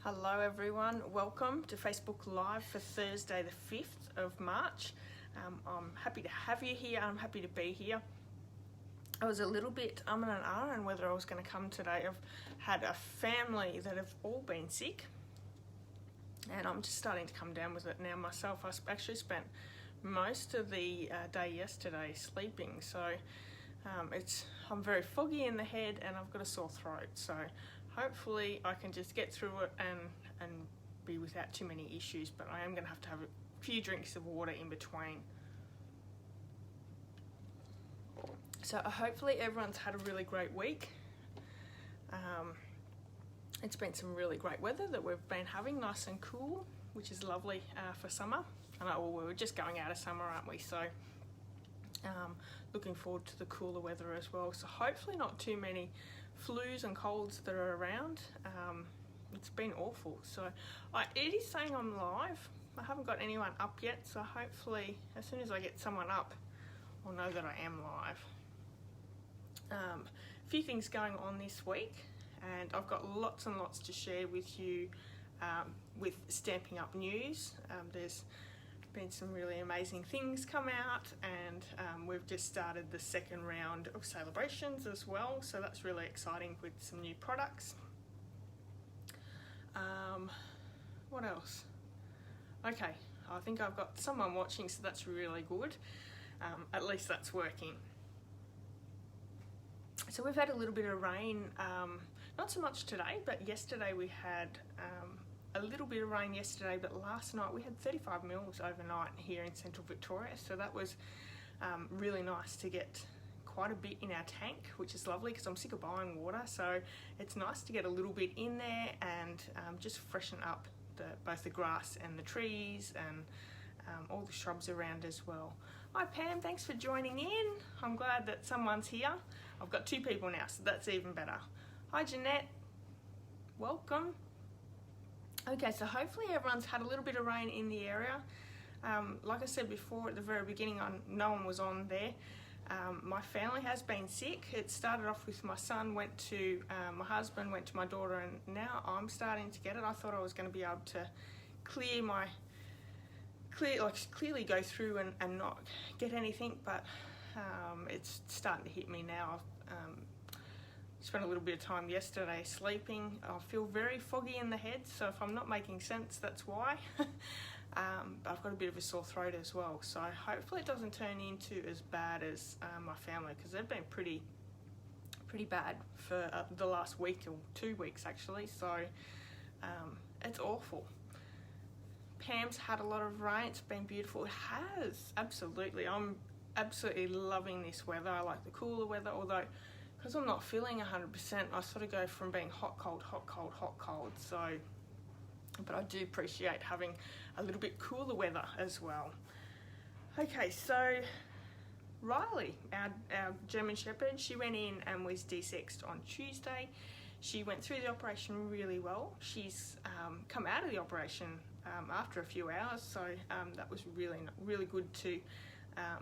Hello everyone, welcome to Facebook Live for Thursday the 5th of March. I'm happy to have you here, I'm happy to be here. I was a little bit and ahhing whether I was going to come today. I've had a family that have all been sick and I'm just starting to come down with it now myself. I actually spent most of the day yesterday sleeping, so I'm very foggy in the head and I've got a sore throat, so hopefully I can just get through it and be without too many issues, but I am going to have a few drinks of water in between. So hopefully everyone's had a really great week. It's been some really great weather that we've been having, nice and cool, which is lovely for summer. I know, well, we're just going out of summer, aren't we? So looking forward to the cooler weather as well. So hopefully not too many flus and colds that are around. It's been awful. So it is saying I'm live. I haven't got anyone up yet, so hopefully as soon as I get someone up, I'll know that I am live. A few things going on this week, and I've got lots and lots to share with you with Stamping Up News. There's been some really amazing things come out, and we've just started the second round of celebrations as well, so that's really exciting with some new products. What else? Okay, I think I've got someone watching, so that's really good. At least that's working. So we've had a little bit of rain, not so much today, but yesterday we had a little bit of rain yesterday, but last night we had 35 mils overnight here in central Victoria, so that was really nice to get quite a bit in our tank, which is lovely because I'm sick of buying water, so it's nice to get a little bit in there and just freshen up both the grass and the trees and all the shrubs around as well. Hi Pam, thanks for joining in. I'm glad that someone's here. I've got two people now, so that's even better. Hi Jeanette, welcome. Okay, so hopefully everyone's had a little bit of rain in the area. Like I said before at the very beginning, no one was on there. My family has been sick. It started off with my son, went to my husband, went to my daughter, and now I'm starting to get it. I thought I was going to be able to clearly go through and not get anything, but it's starting to hit me now. Spent a little bit of time yesterday sleeping. I feel very foggy in the head, so if I'm not making sense, that's why. But I've got a bit of a sore throat as well, so hopefully it doesn't turn into as bad as my family, because they've been pretty bad for the last week or 2 weeks actually, so it's awful. Pam's had a lot of rain. It's been beautiful. It has, absolutely. I'm absolutely loving this weather. I like the cooler weather, although because I'm not feeling 100%, I sort of go from being hot, cold, hot, cold, hot, cold. So, but I do appreciate having a little bit cooler weather as well. Okay, so Riley, our German Shepherd, she went in and was desexed on Tuesday. She went through the operation really well. She's come out of the operation after a few hours, so that was really good to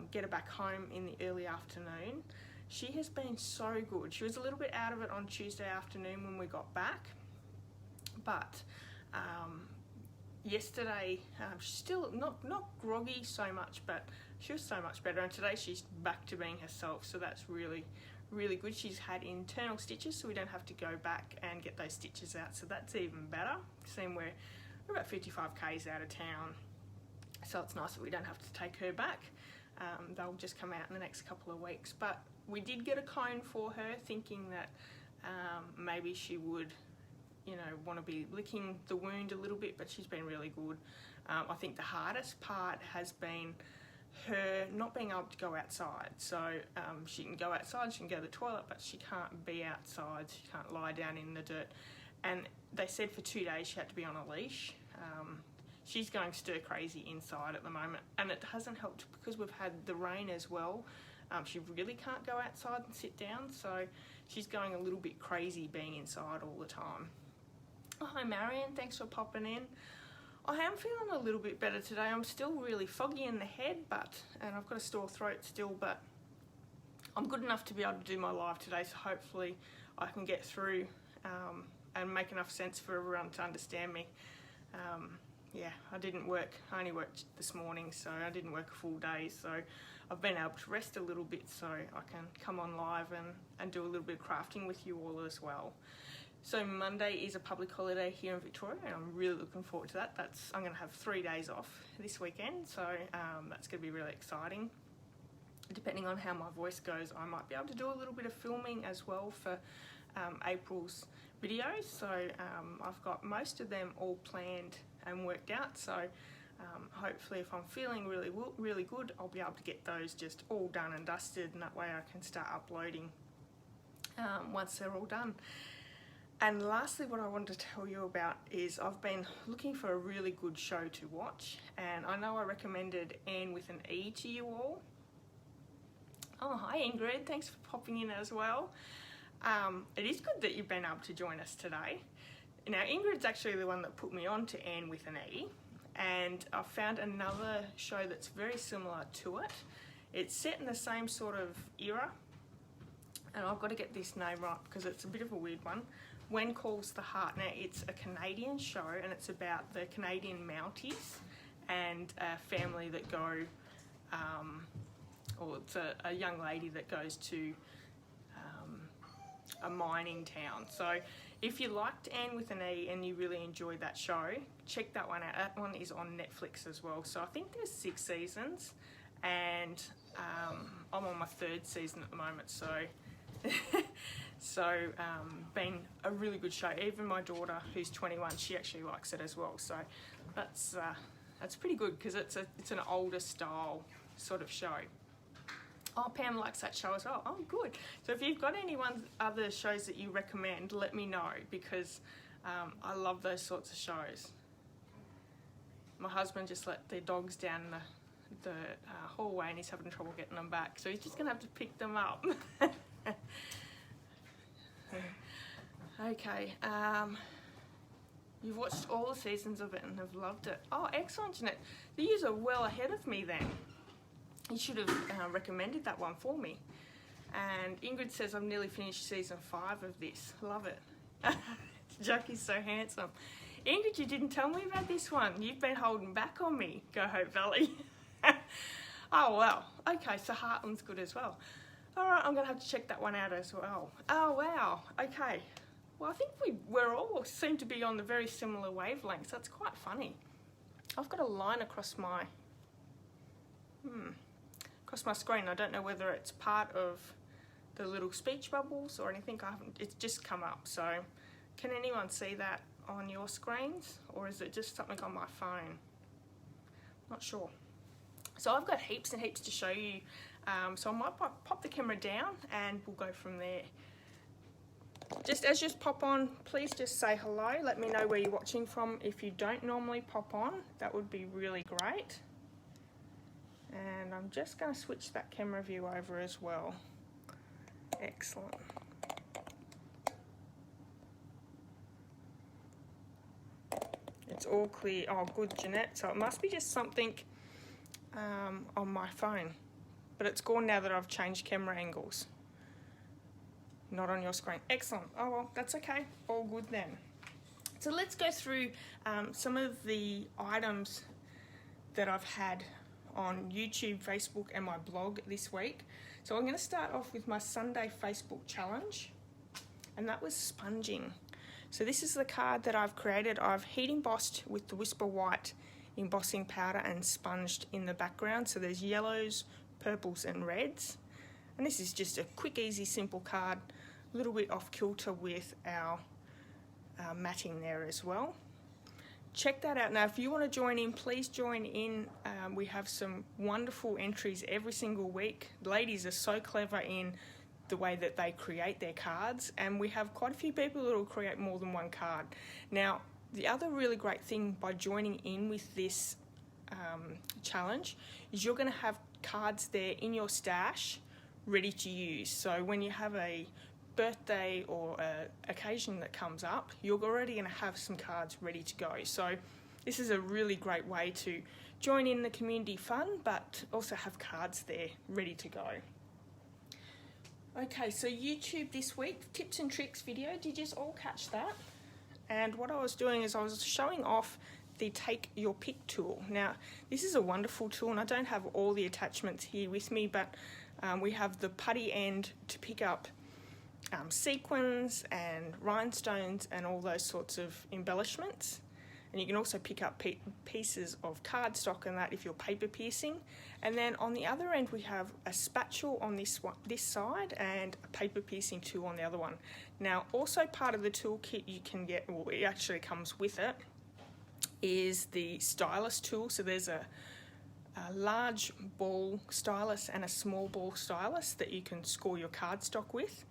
get her back home in the early afternoon. She has been so good. She was a little bit out of it on Tuesday afternoon when we got back, but yesterday she's still not groggy so much, but she was so much better, and today she's back to being herself, so that's really good. She's had internal stitches, so we don't have to go back and get those stitches out, so that's even better. Seeing we're about 55 k's out of town, so it's nice that we don't have to take her back. They'll just come out in the next couple of weeks, but we did get a cone for her, thinking that maybe she would, want to be licking the wound a little bit, but she's been really good. I think the hardest part has been her not being able to go outside. So she can go outside, she can go to the toilet, but she can't be outside, she can't lie down in the dirt. And they said for 2 days she had to be on a leash. She's going stir crazy inside at the moment, and it hasn't helped because we've had the rain as well. She really can't go outside and sit down, so she's going a little bit crazy being inside all the time. Oh, hi Marion, thanks for popping in. I am feeling a little bit better today. I'm still really foggy in the head, and I've got a sore throat still, but I'm good enough to be able to do my live today, so hopefully I can get through and make enough sense for everyone to understand me. Yeah, I only worked this morning, so I didn't work a full day, so I've been able to rest a little bit so I can come on live and do a little bit of crafting with you all as well. So Monday is a public holiday here in Victoria, and I'm really looking forward to that. I'm going to have 3 days off this weekend, so that's going to be really exciting. Depending on how my voice goes, I might be able to do a little bit of filming as well for April's videos. So I've got most of them all planned and worked out, so hopefully if I'm feeling really good, I'll be able to get those just all done and dusted, and that way I can start uploading once they're all done. And lastly, what I wanted to tell you about is I've been looking for a really good show to watch, and I know I recommended Anne with an E to you all. Oh, hi Ingrid, thanks for popping in as well. It is good that you've been able to join us today. Now, Ingrid's actually the one that put me on to Anne with an E, and I found another show that's very similar to it. It's set in the same sort of era, and I've got to get this name right because it's a bit of a weird one. When Calls the Heart. Now, it's a Canadian show, and it's about the Canadian Mounties and a family that go, or it's a young lady that goes to a mining town. So if you liked Anne with an E and you really enjoyed that show, check that one out. That one is on Netflix as well. So I think there's 6 seasons, and I'm on my 3rd season at the moment. So been a really good show. Even my daughter, who's 21, she actually likes it as well. So that's pretty good because it's an older style sort of show. Oh, Pam likes that show as well. Oh, good. So if you've got any other shows that you recommend, let me know, because I love those sorts of shows. My husband just let the dogs down the hallway, and he's having trouble getting them back, so he's just going to have to pick them up. Okay. You've watched all the seasons of it and have loved it. Oh, excellent, Jeanette. You are well ahead of me then. You should have recommended that one for me. And Ingrid says I've nearly finished season 5 of this. Love it. Jackie's so handsome. Ingrid, you didn't tell me about this one. You've been holding back on me. Go Hope Valley. Oh, wow. Okay, so Heartland's good as well. All right, I'm going to have to check that one out as well. Oh, wow. Okay. Well, I think we're all seem to be on the very similar wavelengths. That's quite funny. I've got a line across my screen. I don't know whether it's part of the little speech bubbles or anything. It's just come up. So can anyone see that on your screens, or is it just something on my phone? Not sure. So I've got heaps and heaps to show you. So I might pop the camera down and we'll go from there. Just pop on, please just say hello. Let me know where you're watching from. If you don't normally pop on, that would be really great. And I'm just going to switch that camera view over as well. Excellent. It's all clear. Oh, good, Jeanette. So it must be just something on my phone. But it's gone now that I've changed camera angles. Not on your screen. Excellent. Oh, well, that's okay. All good then. So let's go through some of the items that I've had on YouTube, Facebook, and my blog this week. So I'm going to start off with my Sunday Facebook challenge, and that was sponging. So this is the card that I've created. I've heat embossed with the Whisper White embossing powder and sponged in the background. So there's yellows, purples, and reds. And this is just a quick, easy, simple card, a little bit off kilter with our matting there as well. Check that out. Now, if you want to join in, please join in. We have some wonderful entries every single week. The ladies are so clever in the way that they create their cards, and we have quite a few people that will create more than one card. Now, the other really great thing by joining in with this challenge is you're going to have cards there in your stash ready to use. So when you have a birthday or a occasion that comes up, you're already going to have some cards ready to go. So this is a really great way to join in the community fun, but also have cards there ready to go. Okay, so YouTube this week, tips and tricks video. Did you all catch that? and what I was doing is I was showing off the Take Your Pick tool. Now this is a wonderful tool, and I don't have all the attachments here with me, but we have the putty end to pick up sequins and rhinestones and all those sorts of embellishments. And you can also pick up pieces of cardstock and that if you're paper piercing. And then on the other end we have a spatule on this side and a paper piercing tool on the other one. Now also part of the toolkit you can get, well, it actually comes with it, is the stylus tool. So there's a large ball stylus and a small ball stylus that you can score your cardstock with.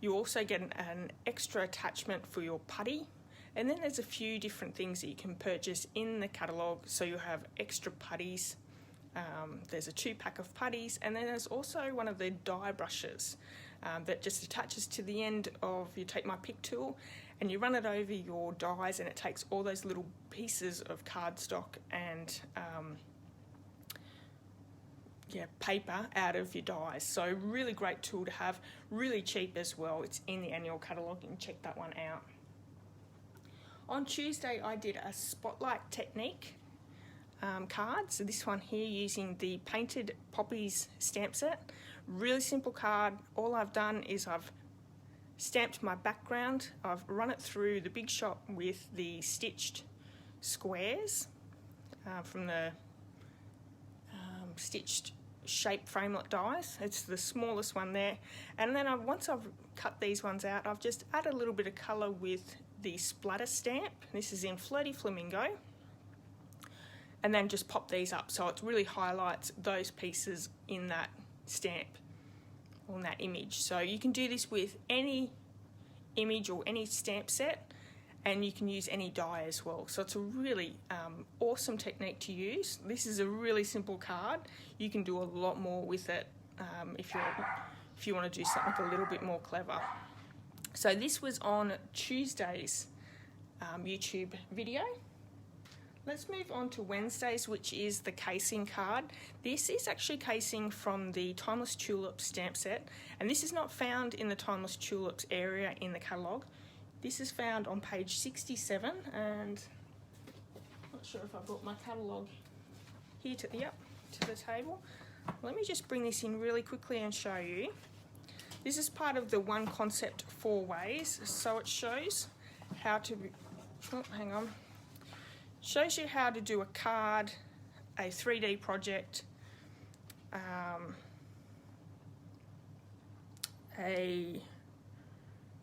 You also get an extra attachment for your putty. And then there's a few different things that you can purchase in the catalogue. So you have extra putties, there's a 2-pack of putties, and then there's also one of the die brushes that just attaches to the end of your Take My Pick tool, and you run it over your dies and it takes all those little pieces of cardstock and paper out of your dies. So really great tool to have, really cheap as well. It's in the annual catalogue, you can check that one out. On Tuesday I did a Spotlight Technique card. So this one here using the Painted Poppies stamp set. Really simple card. All I've done is I've stamped my background. I've run it through the Big Shot with the stitched squares from the stitched shape framelit dies. It's the smallest one there. And then once I've cut these ones out, I've just added a little bit of colour with the splatter stamp. This is in Flirty Flamingo, and then just pop these up so it really highlights those pieces in that stamp, on that image. So you can do this with any image or any stamp set, and you can use any die as well. So it's a really awesome technique to use. This is a really simple card. You can do a lot more with it if you want to do something a little bit more clever. So this was on Tuesday's YouTube video. Let's move on to Wednesday's, which is the casing card. This is actually casing from the Timeless Tulips stamp set, and this is not found in the Timeless Tulips area in the catalogue. This is found on page 67, and I'm not sure if I brought my catalogue here to the table. Let me just bring this in really quickly and show you. This is part of the One Concept 4 Ways, so it shows how to, shows you how to do a card, a 3D project,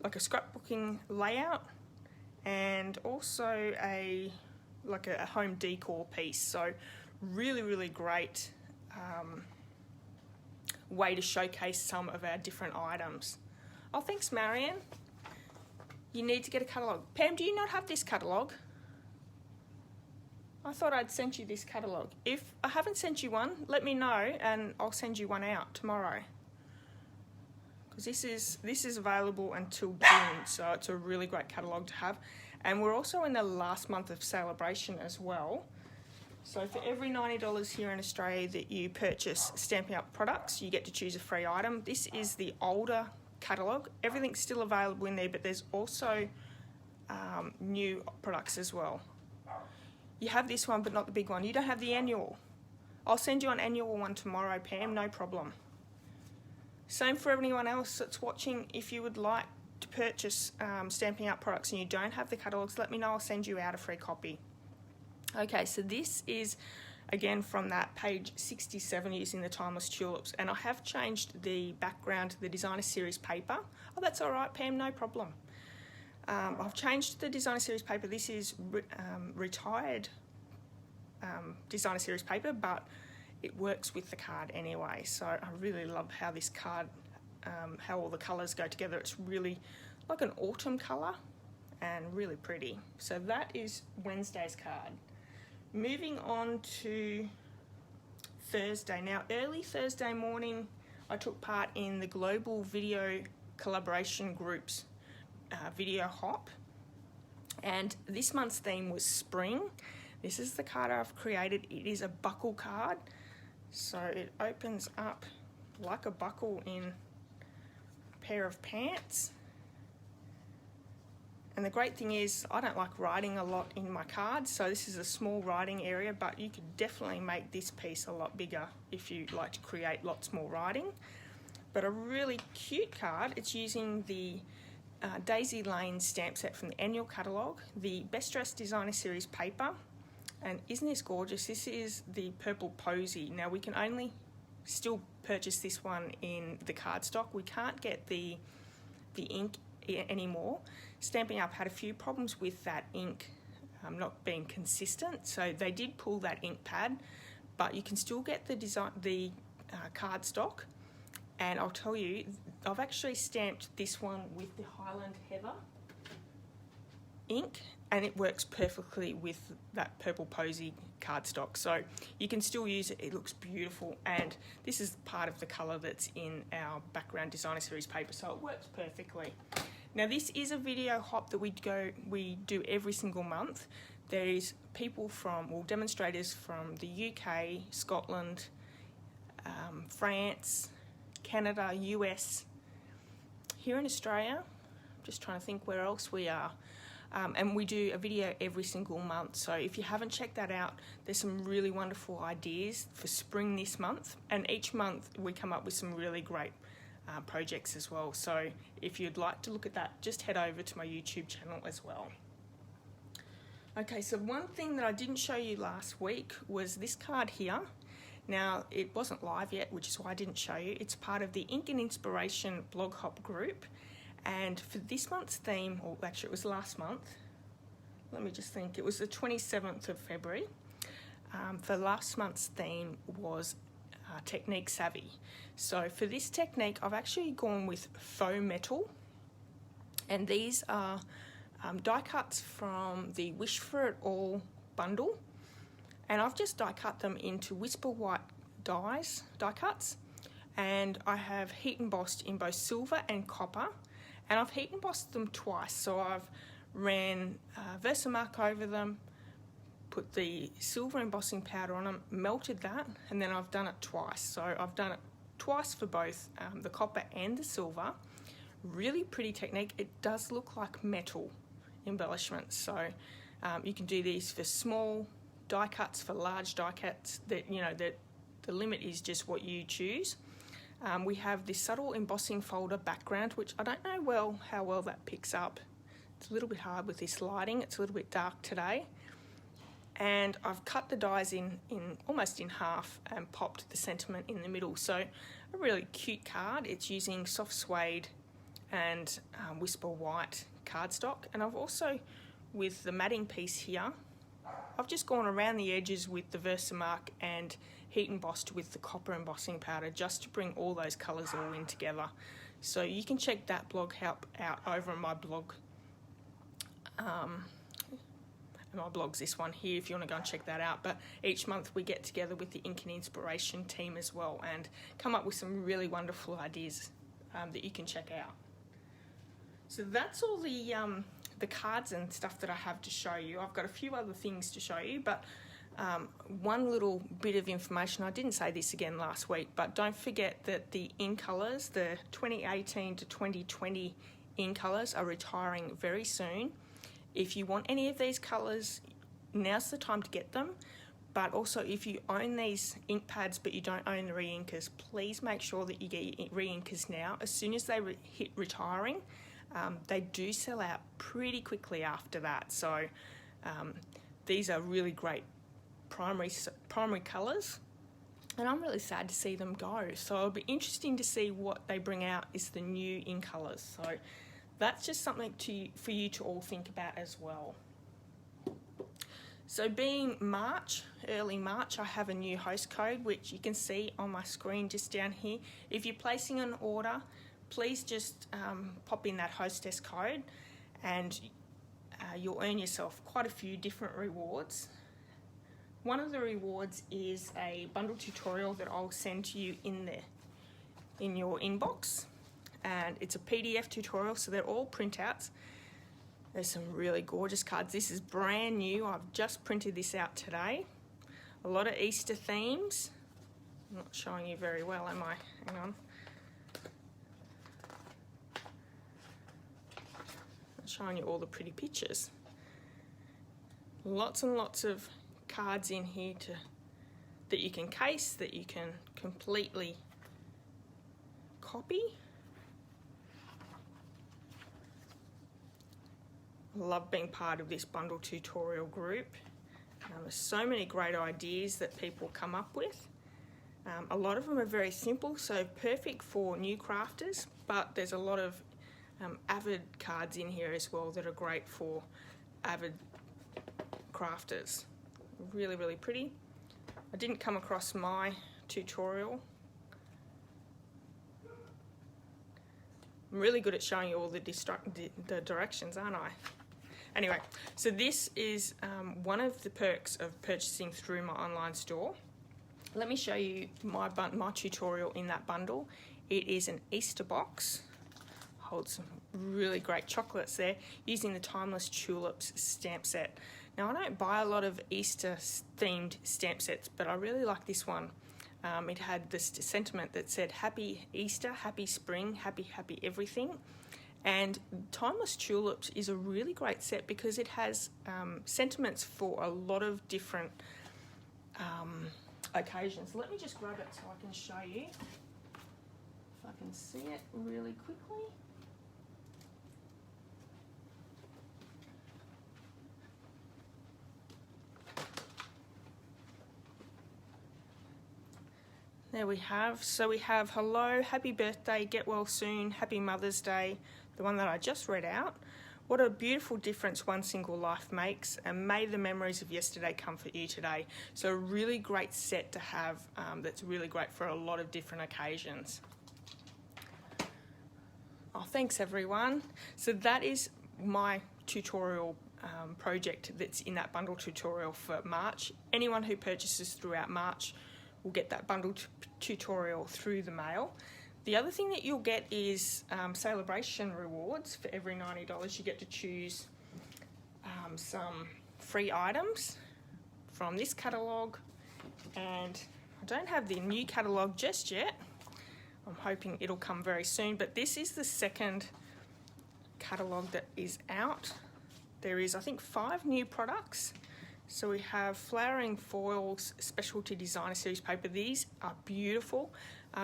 like a scrapbooking layout, and also a home decor piece. So really great way to showcase some of our different items. Oh, thanks, Marion. You need to get a catalogue. Pam, do you not have this catalogue? I thought I'd sent you this catalogue. If I haven't sent you one, let me know and I'll send you one out tomorrow. Because this is available until June, so it's a really great catalogue to have. And we're also in the last month of celebration as well. So for every $90 here in Australia that you purchase Stampin' Up products, you get to choose a free item. This is the older catalogue. Everything's still available in there, but there's also new products as well. You have this one, but not the big one. You don't have the annual. I'll send you an annual one tomorrow, Pam, no problem. Same for everyone else that's watching. If you would like to purchase Stampin' Up products and you don't have the catalogues, let me know. I'll send you out a free copy. Okay, so this is again from that page 67 using the Timeless Tulips, and I have changed the background to the Designer Series paper. Oh, that's all right, Pam, no problem. I've changed the Designer Series paper. This is retired Designer Series paper, but it works with the card anyway. So I really love how this card, how all the colours go together. It's really like an autumn colour and really pretty. So that is Wednesday's card. Moving on to Thursday. Now, early Thursday morning, I took part in the Global Video Collaboration Group's video hop, and this month's theme was spring. This is the card I've created. It is a buckle card, so it opens up like a buckle in a pair of pants, And the great thing is I don't like writing a lot in my cards, so this is a small writing area, but you could definitely make this piece a lot bigger if you like to create lots more writing. But a really cute card, it's using the Daisy Lane stamp set from the annual catalogue, the Best Dressed Designer Series paper, and isn't this gorgeous? This is the Purple Posy. Now we can only still purchase this one in the cardstock. We can't get the ink anymore. Stampin' Up had a few problems with that ink not being consistent, so they did pull that ink pad, but you can still get the cardstock. And I'll tell you, I've actually stamped this one with the Highland Heather ink, and it works perfectly with that Purple Posy cardstock. So you can still use it, it looks beautiful, and this is part of the colour that's in our background designer series paper, so it works perfectly. Now this is a video hop that we do every single month. There's people from, well, demonstrators from the UK, Scotland, France, Canada, US. Here in Australia, I'm just trying to think where else we are. And we do a video every single month. So if you haven't checked that out, there's some really wonderful ideas for spring this month. And each month we come up with some really great projects as well. So if you'd like to look at that, just head over to my YouTube channel as well. Okay, so one thing that I didn't show you last week was this card here. Now, it wasn't live yet, which is why I didn't show you. It's part of the Ink and Inspiration blog hop group. And for this month's theme, or actually it was last month, let me just think, it was the 27th of February. For last month's theme was Technique Savvy. So for this technique, I've actually gone with faux metal. And these are die cuts from the Wish for It All bundle. And I've just die cut them into Whisper White die cuts, and I have heat embossed in both silver and copper, and I've heat embossed them twice. So I've ran Versamark over them, put the silver embossing powder on them, melted that, and then I've done it twice. So I've done it twice for both the copper and the silver. Really pretty technique. It does look like metal embellishments. So you can do these for small die cuts, for large die cuts, that the limit is just what you choose. We have this subtle embossing folder background, which I don't know how well that picks up. It's a little bit hard with this lighting. It's a little bit dark today. And I've cut the dies in almost in half and popped the sentiment in the middle. So a really cute card. It's using soft suede and Whisper White cardstock. And I've also, with the matting piece here, I've just gone around the edges with the Versamark and heat embossed with the copper embossing powder, just to bring all those colours all in together. So you can check that blog out over on my blog. My blog's this one here if you want to go and check that out. But each month we get together with the Ink and Inspiration team as well and come up with some really wonderful ideas that you can check out. So that's all the cards and stuff that I have to show you. I've got a few other things to show you, but one little bit of information, I didn't say this again last week, but don't forget that the in colours, the 2018 to 2020 in colours are retiring very soon. If you want any of these colours, now's the time to get them. But also, if you own these ink pads but you don't own the re-inkers, please make sure that you get your re-inkers now. As soon as they hit retiring, they do sell out pretty quickly after that. So these are really great primary colours, and I'm really sad to see them go. So it'll be interesting to see what they bring out is the new in colours. So that's just something for you to all think about as well. So being March, early March, I have a new host code, which you can see on my screen just down here. If you're placing an order, please just pop in that hostess code, and you'll earn yourself quite a few different rewards. One of the rewards is a bundle tutorial that I'll send to you in your inbox, and it's a PDF tutorial, so they're all printouts. There's some really gorgeous cards. This is brand new. I've just printed this out today. A lot of Easter themes. I'm not showing you very well, am I? Hang on. I'll showing you all the pretty pictures. Lots and lots of cards in here that you can case, that you can completely copy. Love being part of this bundle tutorial group. There's so many great ideas that people come up with. A lot of them are very simple, so perfect for new crafters, but there's a lot of avid cards in here as well that are great for avid crafters. Really, really pretty. I didn't come across my tutorial. I'm really good at showing you all the directions, aren't I? Anyway, so this is one of the perks of purchasing through my online store. Let me show you my tutorial in that bundle. It is an Easter box. Holds some really great chocolates there, using the Timeless Tulips stamp set. Now, I don't buy a lot of Easter themed stamp sets, but I really like this one. It had this sentiment that said, Happy Easter, Happy Spring, Happy, Happy Everything. And Timeless Tulips is a really great set because it has sentiments for a lot of different occasions. Let me just grab it so I can show you, if I can see it really quickly. There we have, so we have hello, happy birthday, get well soon, happy Mother's Day, the one that I just read out. What a beautiful difference one single life makes, and may the memories of yesterday comfort you today. So a really great set to have that's really great for a lot of different occasions. Oh, thanks everyone. So that is my tutorial project that's in that bundle tutorial for March. Anyone who purchases throughout March will get that bundle tutorial through the mail. The other thing that you'll get is celebration rewards. For every $90 you get to choose some free items from this catalogue, and I don't have the new catalogue just yet. I'm hoping it'll come very soon, but this is the second catalogue that is out. There is, I think, 5 new products. So we have Flowering Foils Specialty Designer Series paper. These are beautiful.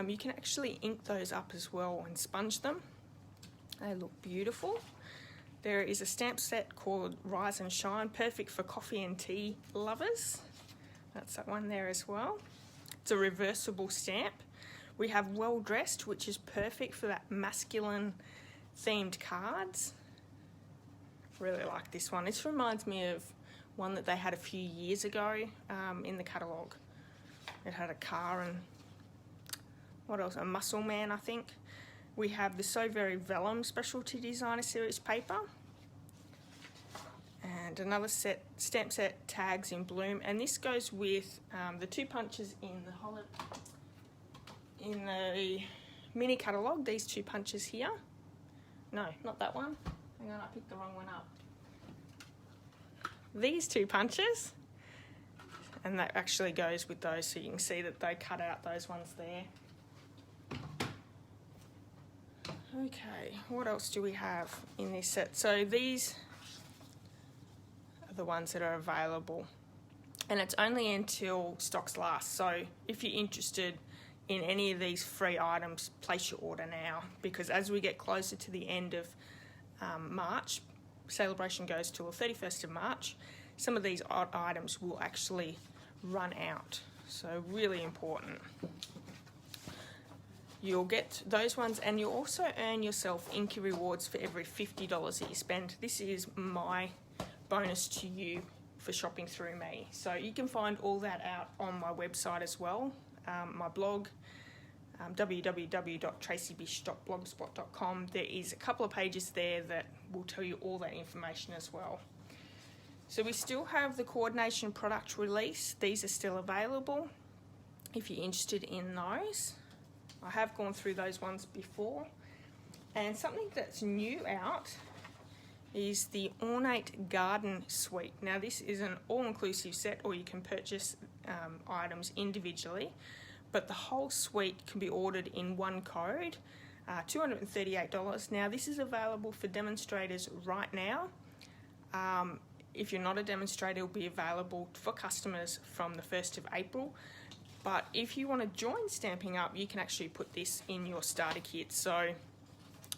You can actually ink those up as well and sponge them. They look beautiful. There is a stamp set called Rise and Shine, perfect for coffee and tea lovers. That's that one there as well. It's a reversible stamp. We have Well Dressed, which is perfect for that masculine themed cards. Really like this one. This reminds me of one that they had a few years ago in the catalogue. It had a car and what else? A muscle man, I think. We have the So Very Vellum Specialty Designer Series paper. And another set, stamp set, Tags in Bloom. And this goes with the 2 punches in the mini catalogue. These 2 punches here. No, not that one. Hang on, I picked the wrong one up. These 2 punches, and that actually goes with those, so you can see that they cut out those ones there. Okay, what else do we have in this set? So these are the ones that are available, and it's only until stocks last. So if you're interested in any of these free items, place your order now, because as we get closer to the end of March, celebration goes till the 31st of March, some of these items will actually run out. So really important. You'll get those ones, and you'll also earn yourself Inky rewards for every $50 that you spend. This is my bonus to you for shopping through me. So you can find all that out on my website as well, my blog, www.tracybish.blogspot.com. There is a couple of pages there that will tell you all that information as well. So we still have the coordination product release. These are still available if you're interested in those. I have gone through those ones before. And something that's new out is the Ornate Garden Suite. Now this is an all-inclusive set, or you can purchase items individually, but the whole suite can be ordered in one code. $238. Now this is available for demonstrators right now. If you're not a demonstrator, it'll be available for customers from the 1st of April. But if you want to join Stamping Up, you can actually put this in your starter kit. So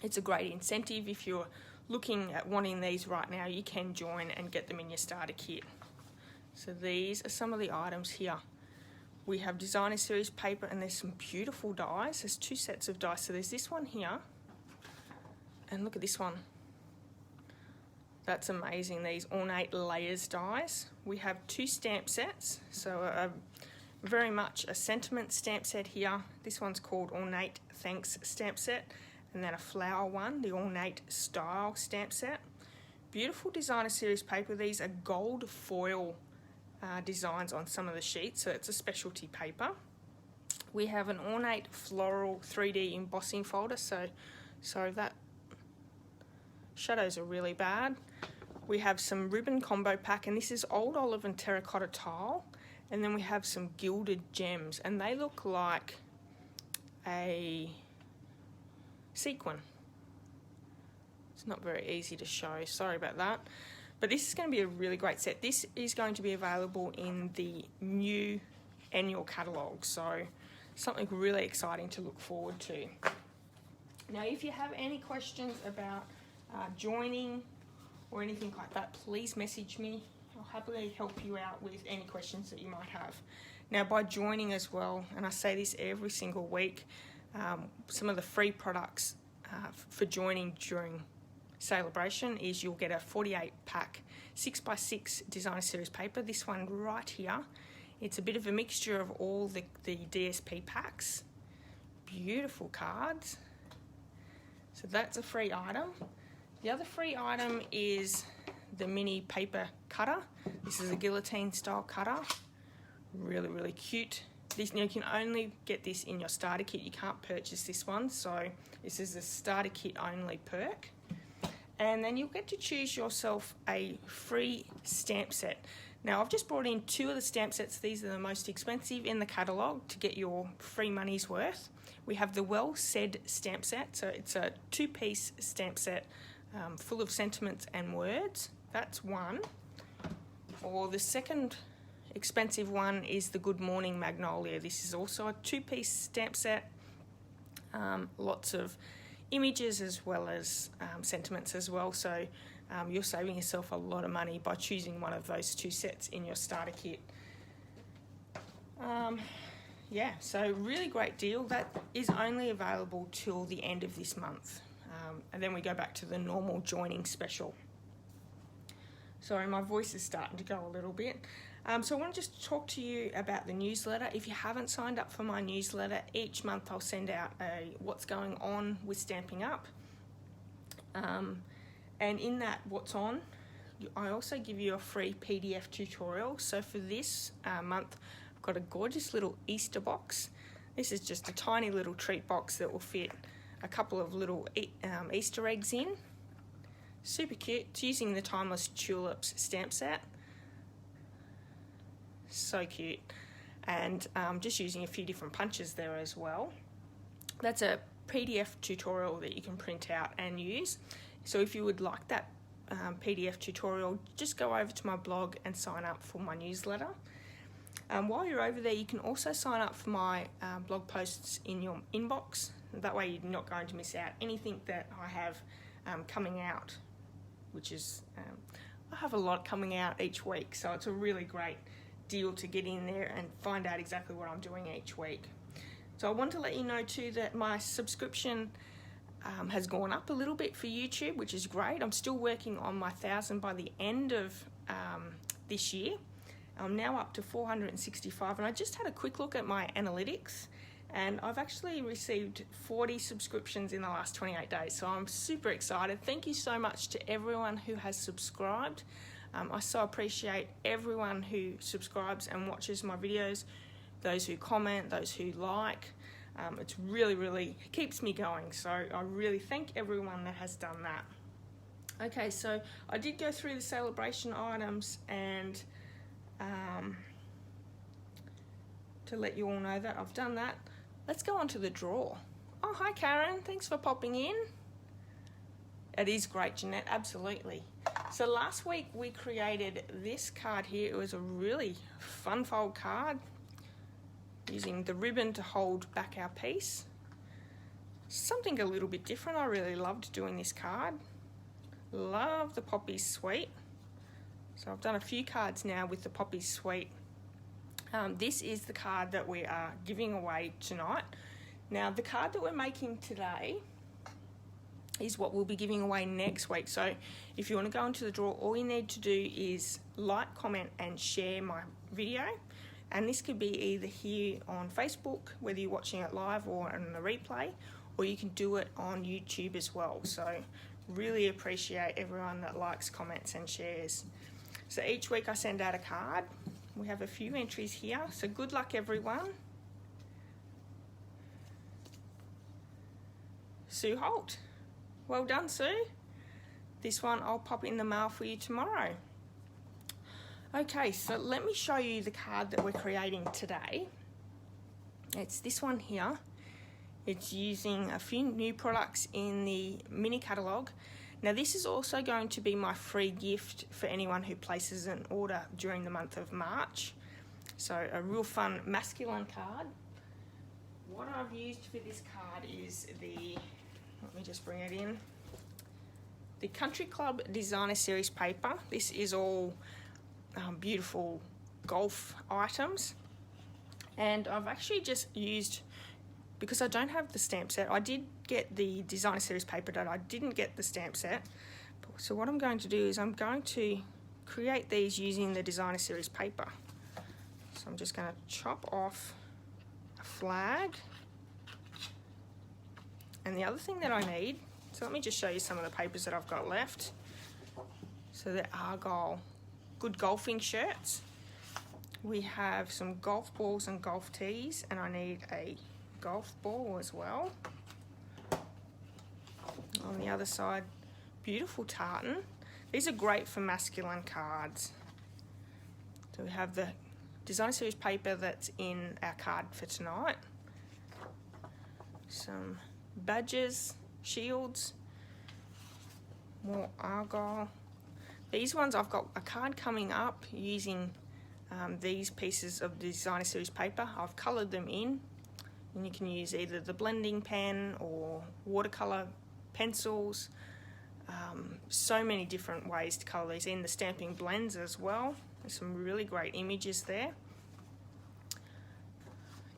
it's a great incentive. If you're looking at wanting these right now, you can join and get them in your starter kit. So these are some of the items here. We have designer series paper, and there's some beautiful dies. There's 2 sets of dies. So there's this one here, and look at this one. That's amazing, these ornate layers dies. We have 2 stamp sets, so very much a sentiment stamp set here. This one's called Ornate Thanks stamp set, and then a flower one, the Ornate Style stamp set. Beautiful designer series paper. These are gold foil designs on some of the sheets, so it's a specialty paper. We have an Ornate Floral 3D embossing folder, so that shadows are really bad. We have some ribbon combo pack, and this is old olive and terracotta tile, and then we have some gilded gems, and they look like a sequin. It's not very easy to show, sorry about that, but this is going to be a really great set. This is going to be available in the new annual catalogue, so something really exciting to look forward to. Now if you have any questions about joining or anything like that, please message me. I'll happily help you out with any questions that you might have. Now by joining as well, and I say this every single week, some of the free products for joining during celebration is you'll get a 48 pack 6x6 designer series paper. This one right here, it's a bit of a mixture of all the DSP packs. Beautiful cards. So that's a free item. The other free item is the mini paper cutter. This is a guillotine style cutter. Really, really cute. This, you can only get this in your starter kit. You can't purchase this one, so this is a starter kit only perk. And then you'll get to choose yourself a free stamp set. Now I've just brought in 2 of the stamp sets. These are the most expensive in the catalogue to get your free money's worth. We have the Well Said stamp set, so it's a 2-piece stamp set full of sentiments and words. That's one. Or the second expensive one is the Good Morning Magnolia. This is also a 2-piece stamp set. Lots of images as well as sentiments as well. So you're saving yourself a lot of money by choosing one of those 2 sets in your starter kit. Yeah, so really great deal. That is only available till the end of this month. And then we go back to the normal joining special. Sorry, my voice is starting to go a little bit. So I want to just talk to you about the newsletter. If you haven't signed up for my newsletter, each month I'll send out a what's going on with Stamping Up. And in that what's on, I also give you a free PDF tutorial. So for this month, I've got a gorgeous little Easter box. This is just a tiny little treat box that will fit a couple of little Easter eggs in. Super cute. It's using the Timeless Tulips stamp set. So cute. And just using a few different punches there as well. That's a PDF tutorial that you can print out and use. So if you would like that PDF tutorial, just go over to my blog and sign up for my newsletter. While you're over there, you can also sign up for my blog posts in your inbox. That way you're not going to miss out anything that I have coming out, which is, I have a lot coming out each week, so it's a really great deal to get in there and find out exactly what I'm doing each week. So I want to let you know too that my subscription has gone up a little bit for YouTube, which is great. I'm still working on my 1,000 by the end of this year. I'm now up to 465, and I just had a quick look at my analytics, and I've actually received 40 subscriptions in the last 28 days, so I'm super excited. Thank you so much to everyone who has subscribed. I so appreciate everyone who subscribes and watches my videos, those who comment, those who like. It's really keeps me going, so I really thank everyone that has done that. Okay, so I did go through the celebration items, and to let you all know that I've done that, let's go on to the draw. Oh, hi Karen, thanks for popping in. It is great, Jeanette, absolutely. So last week we created this card here. It was a really fun fold card using the ribbon to hold back our piece. Something a little bit different. I really loved doing this card. Love the Poppy Suite. So I've done a few cards now with the Poppy Suite. This is the card that we are giving away tonight. Now the card that we're making today is what we'll be giving away next week. So if you want to go into the draw, all you need to do is like, comment and share my video. And this could be either here on Facebook, whether you're watching it live or on the replay, or you can do it on YouTube as well. So really appreciate everyone that likes, comments and shares. So each week I send out a card. We have a few entries here, so good luck everyone. Sue Holt. Well done, Sue. This one I'll pop in the mail for you tomorrow. Okay, so let me show you the card that we're creating today. It's this one here. It's using a few new products in the mini catalogue. Now this is also going to be my free gift for anyone who places an order during the month of March. So a real fun masculine card. What I've used for this card is let me just bring it in, the Country Club Designer Series paper. This is all beautiful golf items. And I've actually just used, because I don't have the stamp set, I did get the Designer Series paper, but I didn't get the stamp set. So what I'm going to do is I'm going to create these using the Designer Series paper. So I'm just going to chop off a flag. And the other thing that I need, so let me just show you some of the papers that I've got left. So the Argyle Good Golfing shirts. We have some golf balls and golf tees, and I need a golf ball as well. On the other side, beautiful tartan. These are great for masculine cards. So we have the Designer Series paper that's in our card for tonight. Some badges, shields, more Argyle. These ones, I've got a card coming up using these pieces of Designer Series paper. I've coloured them in, and you can use either the blending pen or watercolour pencils. So many different ways to colour these in. The stamping blends as well. There's some really great images there.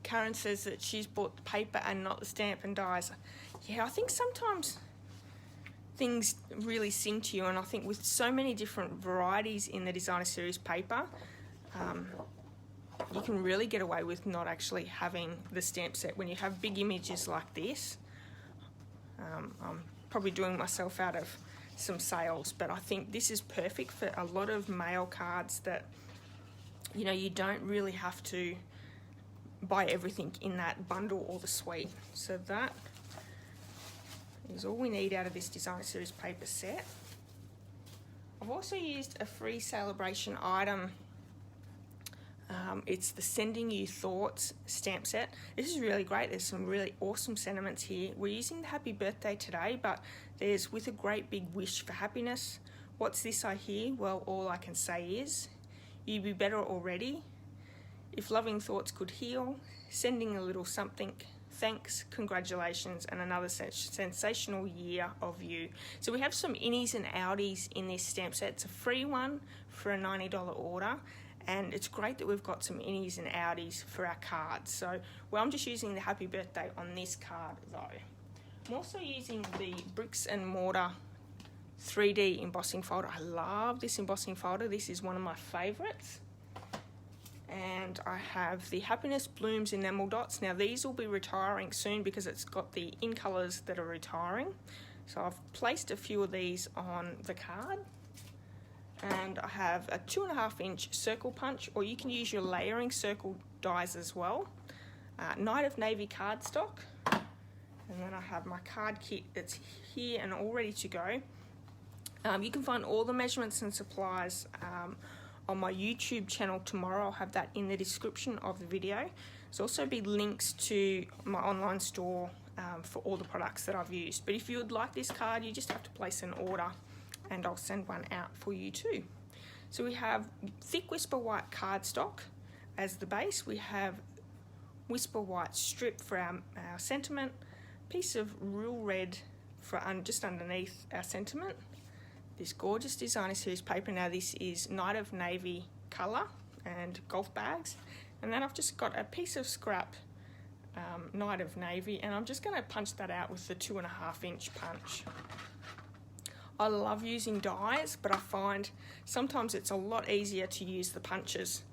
Karen says that she's bought the paper and not the stamp and dies. Yeah, I think sometimes things really sing to you, and I think with so many different varieties in the Designer Series paper, you can really get away with not actually having the stamp set when you have big images like this. I'm probably doing myself out of some sales, but I think this is perfect for a lot of mail cards that, you know, you don't really have to buy everything in that bundle or the suite. So that is all we need out of this Designer Series paper set. I've also used a free celebration item. It's the Sending You Thoughts stamp set. This is really great. There's some really awesome sentiments here. We're using the happy birthday today, but there's with a great big wish for happiness. What's this I hear? Well, all I can say is, you be better already. If loving thoughts could heal, sending a little something, thanks, congratulations, and another sensational year of you. So we have some innies and outies in this stamp set. It's a free one for a $90 order, and it's great that we've got some innies and outies for our cards. So, well, I'm just using the happy birthday on this card though. I'm also using the Bricks and Mortar 3D embossing folder. I love this embossing folder. This is one of my favorites. And I have the Happiness Blooms enamel dots. Now these will be retiring soon because it's got the in colours that are retiring. So I've placed a few of these on the card. And I have a 2.5 inch circle punch, or you can use your layering circle dies as well. Night of Navy cardstock. And then I have my card kit that's here and all ready to go. You can find all the measurements and supplies on my YouTube channel tomorrow. I'll have that in the description of the video. There's also be links to my online store for all the products that I've used. But if you would like this card, you just have to place an order and I'll send one out for you too. So we have thick Whisper White cardstock as the base. We have Whisper White strip for our sentiment, piece of real red for just underneath our sentiment. This gorgeous designer series paper. Now this is Night of Navy colour and golf bags. And then I've just got a piece of scrap Night of Navy, and I'm just going to punch that out with the 2.5 inch punch. I love using dies, but I find sometimes it's a lot easier to use the punches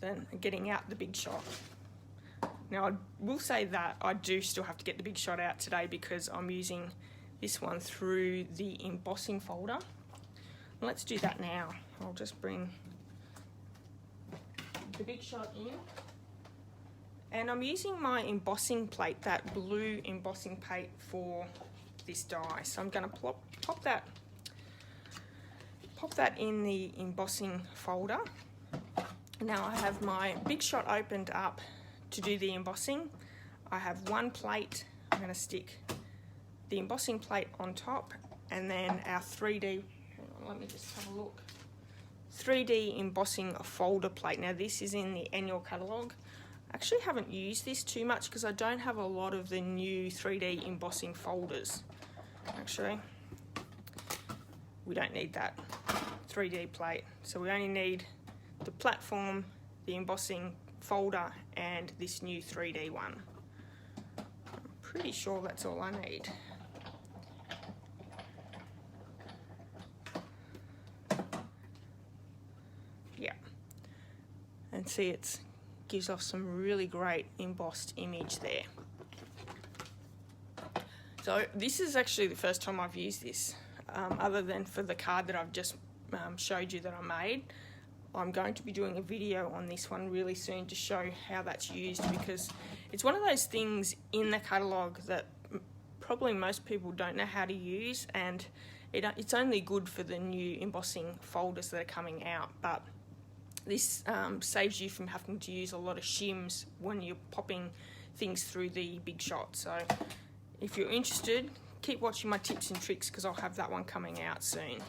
than getting out the big shot. Now I will say that I do still have to get the big shot out today because I'm using this one through the embossing folder. Let's do that now. I'll just bring the big shot in. And I'm using my embossing plate, that blue embossing plate for this die. So I'm going to pop that in the embossing folder. Now I have my big shot opened up to do the embossing. I have one plate. I'm going to stick the embossing plate on top, and then our 3D, hang on, let me just have a look, 3D embossing folder plate. Now this is in the annual catalogue. I actually haven't used this too much because I don't have a lot of the new 3D embossing folders. Actually, we don't need that 3D plate, so we only need the platform, the embossing folder, and this new 3D one. I'm pretty sure that's all I need. Yeah, and see, it gives off some really great embossed image there. So this is actually the first time I've used this, other than for the card that I've just showed you that I made. I'm going to be doing a video on this one really soon to show how that's used, because it's one of those things in the catalogue that probably most people don't know how to use, and it's only good for the new embossing folders that are coming out. But this saves you from having to use a lot of shims when you're popping things through the big shot. So if you're interested, keep watching my tips and tricks because I'll have that one coming out soon.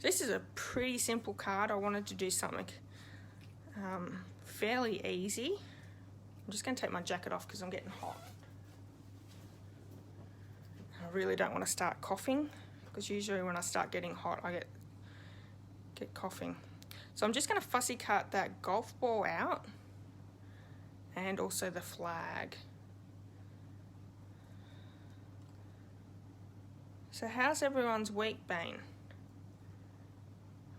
This is a pretty simple card. I wanted to do something fairly easy. I'm just going to take my jacket off because I'm getting hot. I really don't want to start coughing, because usually when I start getting hot I get coughing. So I'm just going to fussy cut that golf ball out and also the flag. So how's everyone's week been?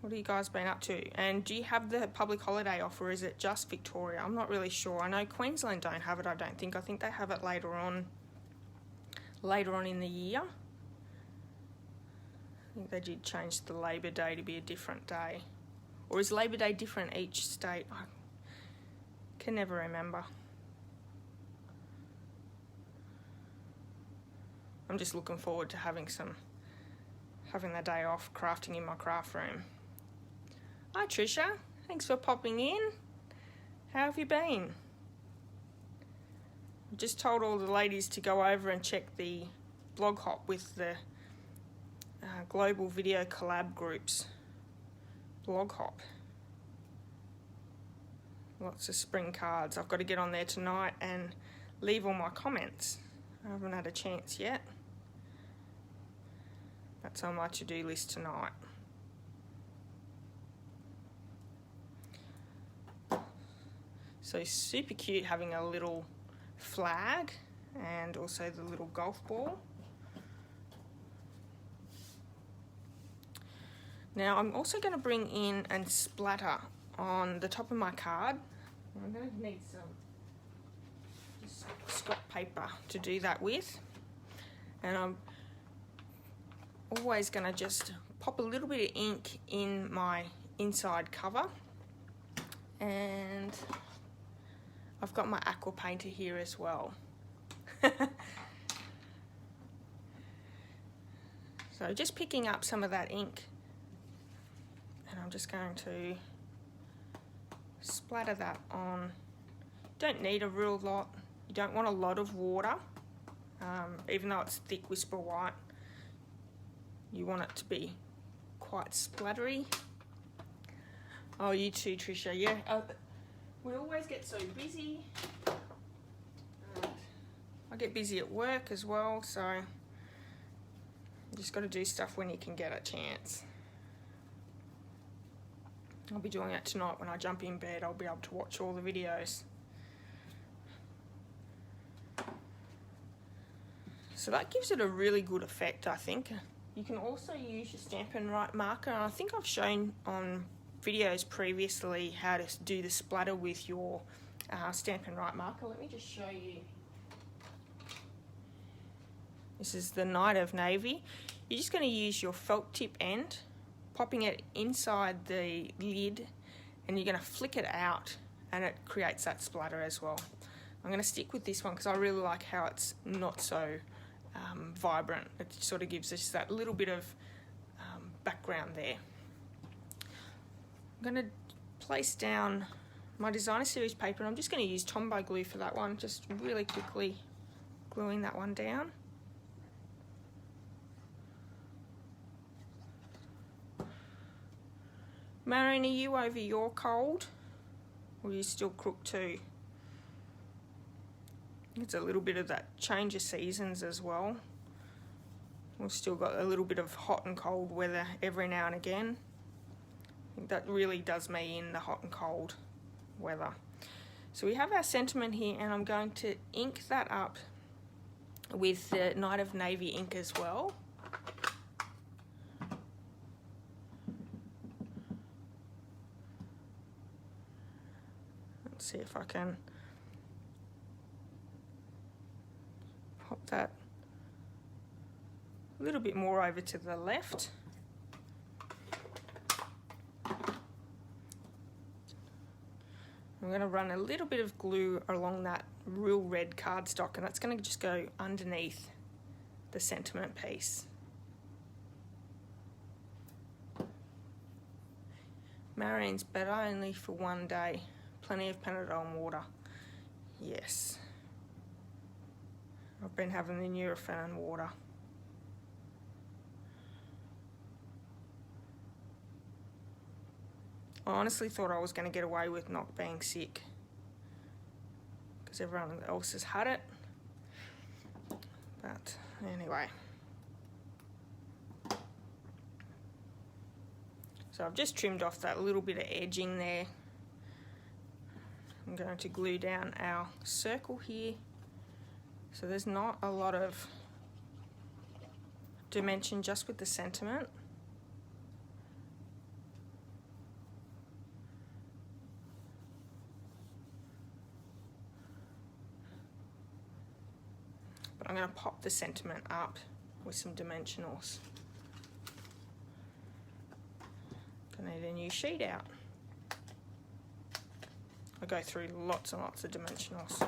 What have you guys been up to? And do you have the public holiday off, or is it just Victoria? I'm not really sure. I know Queensland don't have it, I don't think. I think they have it later on in the year. I think they did change the Labor Day to be a different day. Or is Labor Day different each state? I can never remember. I'm just looking forward to having the day off crafting in my craft room. Hi Trisha, thanks for popping in. How have you been? I just told all the ladies to go over and check the blog hop with the Global Video Collab Groups blog hop. Lots of spring cards. I've got to get on there tonight and leave all my comments. I haven't had a chance yet. That's on my to-do list tonight. So super cute having a little flag and also the little golf ball. Now I'm also going to bring in and splatter on the top of my card. I'm going to need some scrap paper to do that with, and I'm always going to just pop a little bit of ink in my inside cover, and I've got my aqua painter here as well. So just picking up some of that ink, and I'm just going to splatter that on Don't need a real lot. You don't want a lot of water, even though it's thick Whisper White. You want it to be quite splattery. Oh, you too, Trisha. Yeah, we always get so busy. I get busy at work as well, so you just got to do stuff when you can get a chance. I'll be doing it tonight when I jump in bed. I'll be able to watch all the videos. So that gives it a really good effect, I think. You can also use your Stampin' Write marker. And I think I've shown on videos previously how to do the splatter with your Stampin' Write marker. Let me just show you. This is the Night of Navy. You're just going to use your felt tip end, popping it inside the lid, and you're going to flick it out and it creates that splatter as well. I'm going to stick with this one because I really like how it's not so vibrant. It sort of gives us that little bit of background there. I'm going to place down my Designer Series paper, and I'm just going to use Tombow glue for that one, just really quickly gluing that one down. Marion, are you over your cold? Or are you still crook too? It's a little bit of that change of seasons as well. We've still got a little bit of hot and cold weather every now and again. I think that really does me in, the hot and cold weather. So we have our sentiment here, and I'm going to ink that up with the Night of Navy ink as well. Let's see if I can pop that a little bit more over to the left. I'm going to run a little bit of glue along that real red cardstock, and that's going to just go underneath the sentiment piece. Marion's better only for one day. Plenty of Panadol and water. Yes. I've been having the Nurofen water. I honestly thought I was going to get away with not being sick because everyone else has had it. But anyway. So I've just trimmed off that little bit of edging there. I'm going to glue down our circle here. So there's not a lot of dimension just with the sentiment. But I'm going to pop the sentiment up with some dimensionals. Gonna need a new sheet out. I go through lots and lots of dimensionals.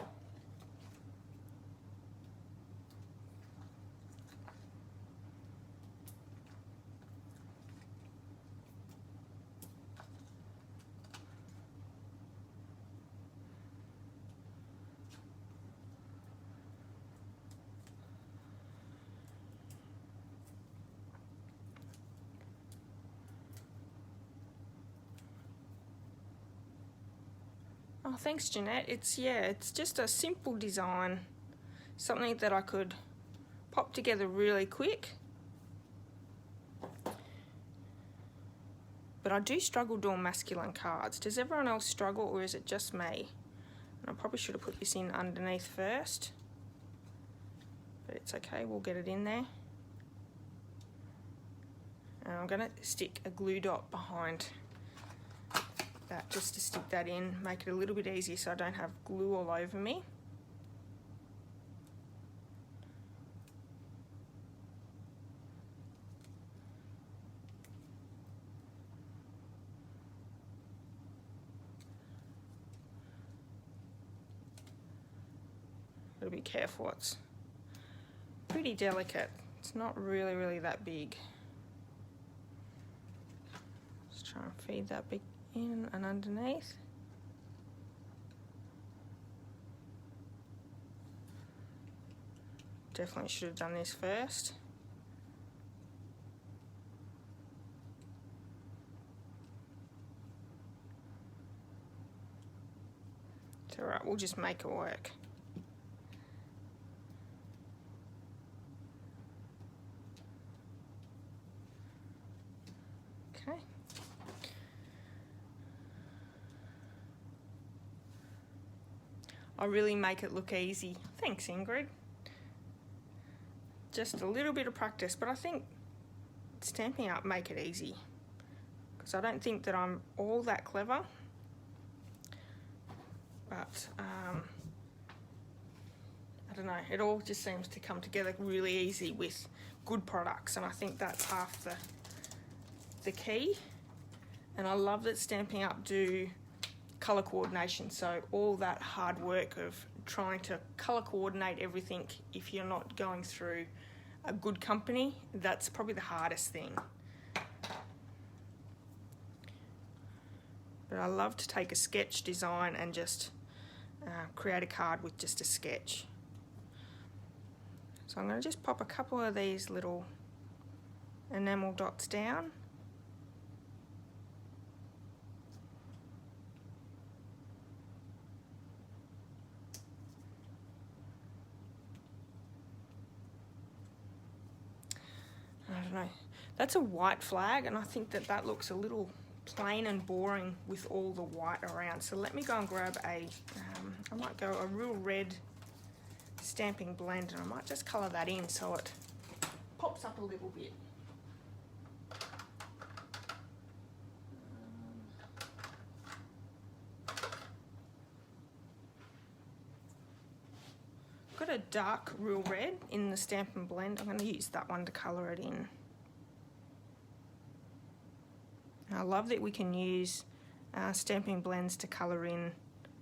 Oh, thanks, Jeanette. It's just a simple design, something that I could pop together really quick. But I do struggle doing masculine cards. Does everyone else struggle, or is it just me? And I probably should have put this in underneath first, but it's okay, we'll get it in there. And I'm gonna stick a glue dot behind that just to stick that in, make it a little bit easier so I don't have glue all over me. Gotta be careful, it's pretty delicate. It's not really that big. Just try and feed that big in and underneath. Definitely should have done this first. It's alright, we'll just make it work. Okay. I really make it look easy. Thanks, Ingrid. Just a little bit of practice, but I think Stampin' Up make it easy, because I don't think that I'm all that clever, but I don't know, it all just seems to come together really easy with good products, and I think that's half the key. And I love that Stampin' Up do colour coordination, so all that hard work of trying to colour coordinate everything, if you're not going through a good company, that's probably the hardest thing. But I love to take a sketch design and just create a card with just a sketch. So I'm going to just pop a couple of these little enamel dots down. I don't know, that's a white flag, and I think that that looks a little plain and boring with all the white around. So let me go and grab a, I might go a real red stamping blend, and I might just colour that in so it pops up a little bit. I've got a dark real red in the Stampin' Blend. I'm going to use that one to colour it in. And I love that we can use Stampin' Blends to colour in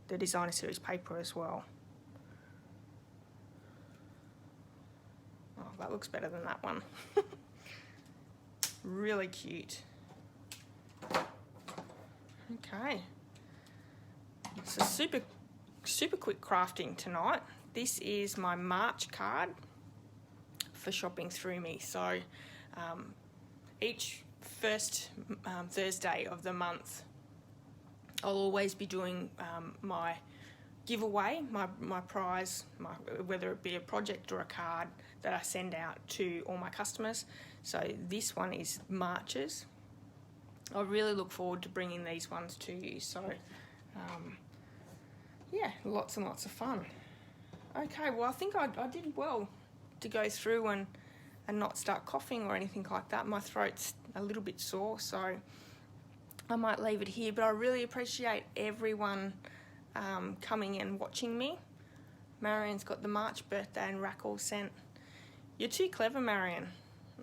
the Designer Series paper as well. Oh, that looks better than that one. Really cute. Okay. So super quick crafting tonight. This is my March card for shopping through me. So each first Thursday of the month, I'll always be doing my giveaway, my prize, whether it be a project or a card that I send out to all my customers. So this one is March's. I really look forward to bringing these ones to you. So yeah, lots and lots of fun. Okay, well I think I did well to go through and not start coughing or anything like that. My throat's a little bit sore, so I might leave it here, but I really appreciate everyone coming and watching me. Marion's got the March birthday and rack all sent. You're too clever, Marion.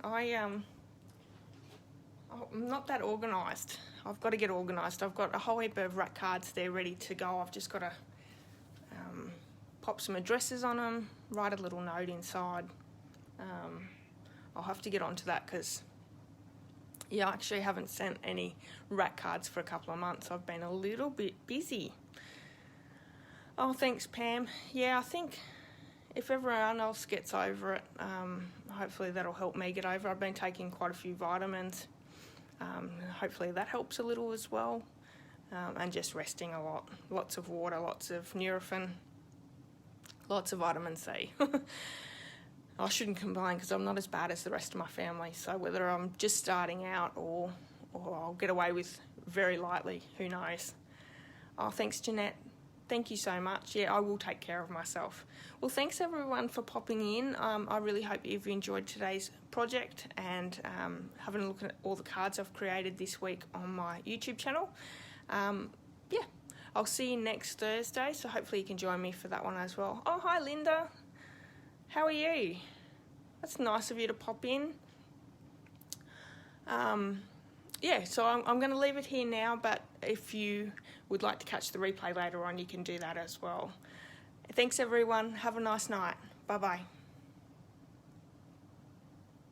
I'm not that organised. I've got to get organised. I've got a whole heap of rack cards there ready to go. I've just got to pop some addresses on them, write a little note inside. I'll have to get onto that because, yeah, I actually haven't sent any rack cards for a couple of months. I've been a little bit busy. Oh, thanks, Pam. Yeah, I think if everyone else gets over it, hopefully that'll help me get over it. I've been taking quite a few vitamins. Hopefully that helps a little as well. And just resting a lot. Lots of water, lots of Nurofen, lots of vitamin C. I shouldn't complain because I'm not as bad as the rest of my family. So whether I'm just starting out or I'll get away with very lightly, who knows. Oh, thanks, Jeanette. Thank you so much. Yeah, I will take care of myself. Well, thanks everyone for popping in. I really hope you've enjoyed today's project and having a look at all the cards I've created this week on my YouTube channel. Yeah, I'll see you next Thursday, so hopefully you can join me for that one as well. Oh, hi Linda. How are you? That's nice of you to pop in. Yeah, so I'm going to leave it here now, but if you would like to catch the replay later on, you can do that as well. Thanks everyone. Have a nice night. Bye-bye.